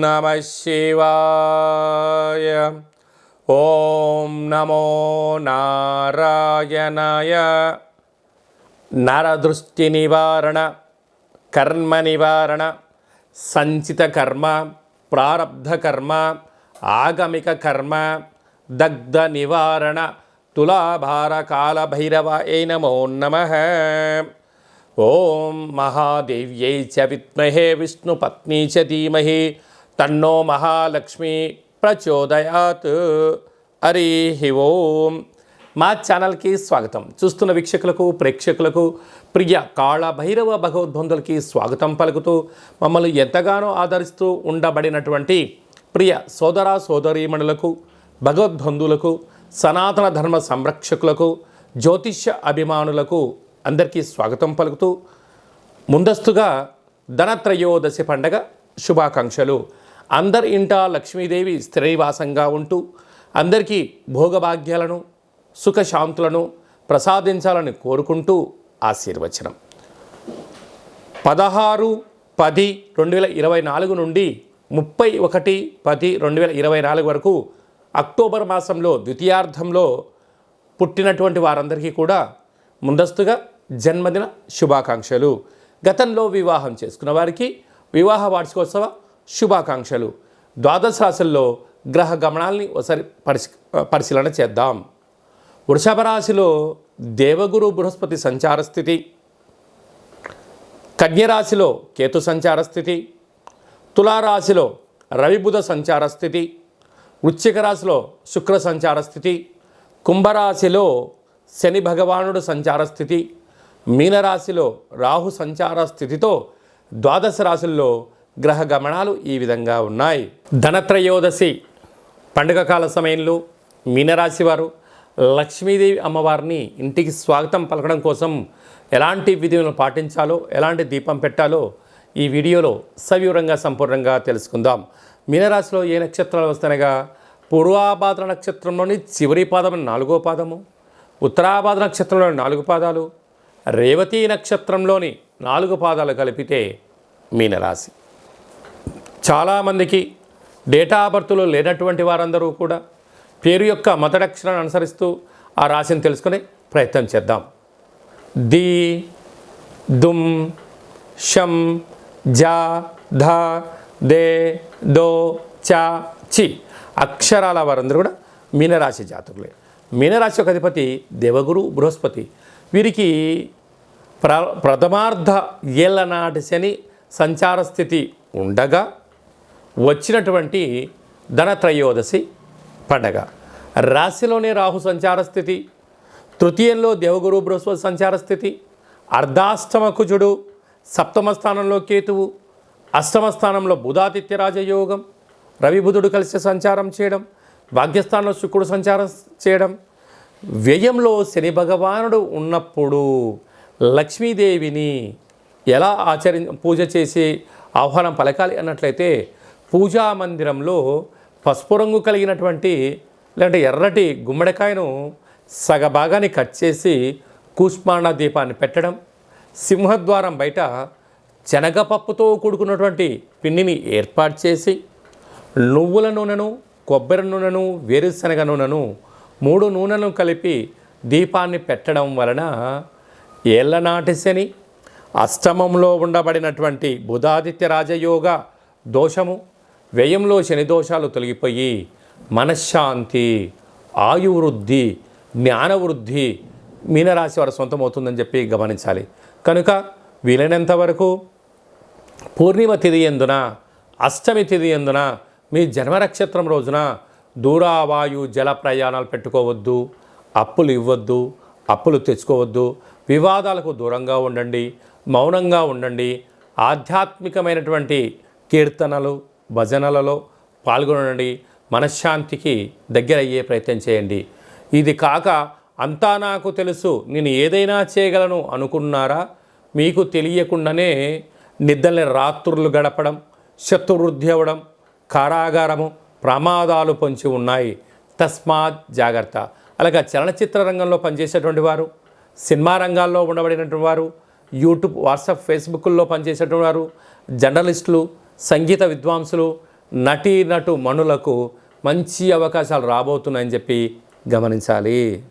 నమః శివాయ. ఓం నమో నారాయణాయ. నరదృష్టి నివారణ, కర్మ నివారణ, సంచిత కర్మ, ప్రారబ్ధ కర్మ, ఆగమిక కర్మ, దగ్ధ నివారణ, తులాభార కాల భైరవాయ నమో నమః. ఓం మహాదేవ్యై చ విద్మహే విష్ణుపత్నీ చ ధీమహి తన్నో మహాలక్ష్మి ప్రచోదయాత్. హరి ఓం. మా ఛానల్కి స్వాగతం. చూస్తున్న వీక్షకులకు, ప్రేక్షకులకు, ప్రియ కాళ భైరవ భగవద్బంధులకి స్వాగతం పలుకుతూ మమ్మల్ని ఎంతగానో ఆదరిస్తూ ఉండబడినటువంటి ప్రియ సోదర సోదరీమణులకు, భగవద్బంధువులకు, సనాతన ధర్మ సంరక్షకులకు, జ్యోతిష్య అభిమానులకు అందరికీ స్వాగతం పలుకుతూ ముందస్తుగా ధనత్రయోదశి పండగ శుభాకాంక్షలు. అందరి ఇంట లక్ష్మీదేవి స్థిరనివాసంగా ఉంటూ అందరికీ భోగభాగ్యాలను, సుఖశాంతులను ప్రసాదించాలని కోరుకుంటూ ఆశీర్వచనం. 16/10/2024 నుండి 31/10/2024 వరకు అక్టోబర్ మాసంలో ద్వితీయార్థంలో పుట్టినటువంటి వారందరికీ కూడా ముందస్తుగా జన్మదిన శుభాకాంక్షలు. గతంలో వివాహం చేసుకున్న వారికి వివాహ వార్షికోత్సవ శుభాకాంక్షలు. ద్వాదశ రాశుల్లో గ్రహ గమనాల్ని ఒకసారి పరిశీలన చేద్దాం. వృషభ రాశిలో దేవగురు బృహస్పతి సంచార స్థితి, కన్యరాశిలో కేతు సంచార స్థితి, తులారాశిలో రవిబుధ సంచార స్థితి, వృశ్చిక రాశిలో శుక్ర సంచార స్థితి, కుంభరాశిలో శని భగవానుడు సంచార స్థితి, మీనరాశిలో రాహు సంచార స్థితితో ద్వాదశ రాశుల్లో గ్రహ గమనాలు ఈ విధంగా ఉన్నాయి. ధనత్రయోదశి పండుగ కాల సమయంలో మీనరాశి వారు లక్ష్మీదేవి అమ్మవారిని ఇంటికి స్వాగతం పలకడం కోసం ఎలాంటి విధులను పాటించాలో, ఎలాంటి దీపం పెట్టాలో ఈ వీడియోలో సవివరంగా సంపూర్ణంగా తెలుసుకుందాం. మీనరాశిలో ఏ నక్షత్రాలు వస్తాయనగా పూర్వాభాద్ర నక్షత్రంలోని చివరి పాదం 4వ పాదము, ఉత్తరాభాద్ర నక్షత్రంలోని 4 పాదాలు, రేవతి నక్షత్రంలోని 4 పాదాలు కలిపితే మీనరాశి. చాలామందికి డేటా ఆఫ్ బర్త్లో లేనటువంటి వారందరూ కూడా పేరు యొక్క మొదటి అక్షరాన్ని అనుసరిస్తూ ఆ రాశిని తెలుసుకునే ప్రయత్నం చేద్దాం. ది, దుమ్, షం, జా, ధ, దే, దో, చా, చి అక్షరాల వారందరూ కూడా మీనరాశి జాతకులే. మీనరాశి యొక్క అధిపతి దేవగురు బృహస్పతి. వీరికి ప్రథమార్ధ ఏళ్ల నాటి శని సంచార స్థితి ఉండగా వచ్చినటువంటి ధనత్రయోదశి పండగ. రాశిలోనే రాహు సంచార స్థితి, తృతీయంలో దేవగురు బృహస్పతి సంచార స్థితి, అర్ధాష్టమ కుజుడు, సప్తమ స్థానంలో కేతువు, అష్టమ స్థానంలో బుధాదిత్య రాజయోగం, రవి బుధుడు కలిసి సంచారం చేయడం, భాగ్యస్థానంలో శుక్రుడు సంచారం చేయడం, వ్యయంలో శని భగవానుడు ఉన్నప్పుడు లక్ష్మీదేవిని ఎలా పూజ చేసి ఆహ్వానం పలకాలి అన్నట్లయితే పూజా మందిరంలో పసుపు రంగు కలిగినటువంటి లేదంటే ఎర్రటి గుమ్మడికాయను సగభాగాన్ని కట్ చేసి కూష్మాండ దీపాన్ని పెట్టడం, సింహద్వారం బయట శనగపప్పుతో కూడుకున్నటువంటి పిండిని ఏర్పాటు చేసి నువ్వుల నూనెను, కొబ్బరి నూనెను, వేరుశనగ నూనెను 3 నూనెలను కలిపి దీపాన్ని పెట్టడం వలన ఏళ్లనాటి శని, అష్టమంలో ఉండబడినటువంటి బుధాదిత్య రాజయోగ దోషము, వ్యయంలో శని దోషాలు తొలగిపోయి మనశ్శాంతి, ఆయువృద్ధి, జ్ఞానవృద్ధి మీనరాశి వారి సొంతమవుతుందని చెప్పి గమనించాలి. కనుక వీలైనంత వరకు పూర్ణిమ తిథి యందున, అష్టమి తిథి యందున, మీ జన్మనక్షత్రం రోజున దూరావాయు జల ప్రయాణాలు పెట్టుకోవద్దు, అప్పులు ఇవ్వద్దు, అప్పులు తెచ్చుకోవద్దు, వివాదాలకు దూరంగా ఉండండి, మౌనంగా ఉండండి, ఆధ్యాత్మికమైనటువంటి కీర్తనలు, భజనలలో పాల్గొనండి, మనశ్శాంతికి దగ్గర అయ్యే ప్రయత్నం చేయండి. ఇది కాక అంతా నాకు తెలుసు, నేను ఏదైనా చేయగలను అనుకున్నారా? మీకు తెలియకుండానే నిద్రని రాత్రులు గడపడం, శత్రువృద్ధి అవ్వడం, కారాగారము, ప్రమాదాలు పొంచి ఉన్నాయి. తస్మాత్ జాగ్రత్త. అలాగే చలనచిత్ర రంగంలో పనిచేసేటువంటి వారు, సినిమా రంగాల్లో ఉండబడినటువంటి వారు, యూట్యూబ్, వాట్సాప్, ఫేస్బుక్లో పనిచేసేటువంటి వారు, జర్నలిస్టులు, సంగీత విద్వాంసులు, నటు మణులకు మంచి అవకాశాలు రాబోతున్నాయని చెప్పి గమనించాలి.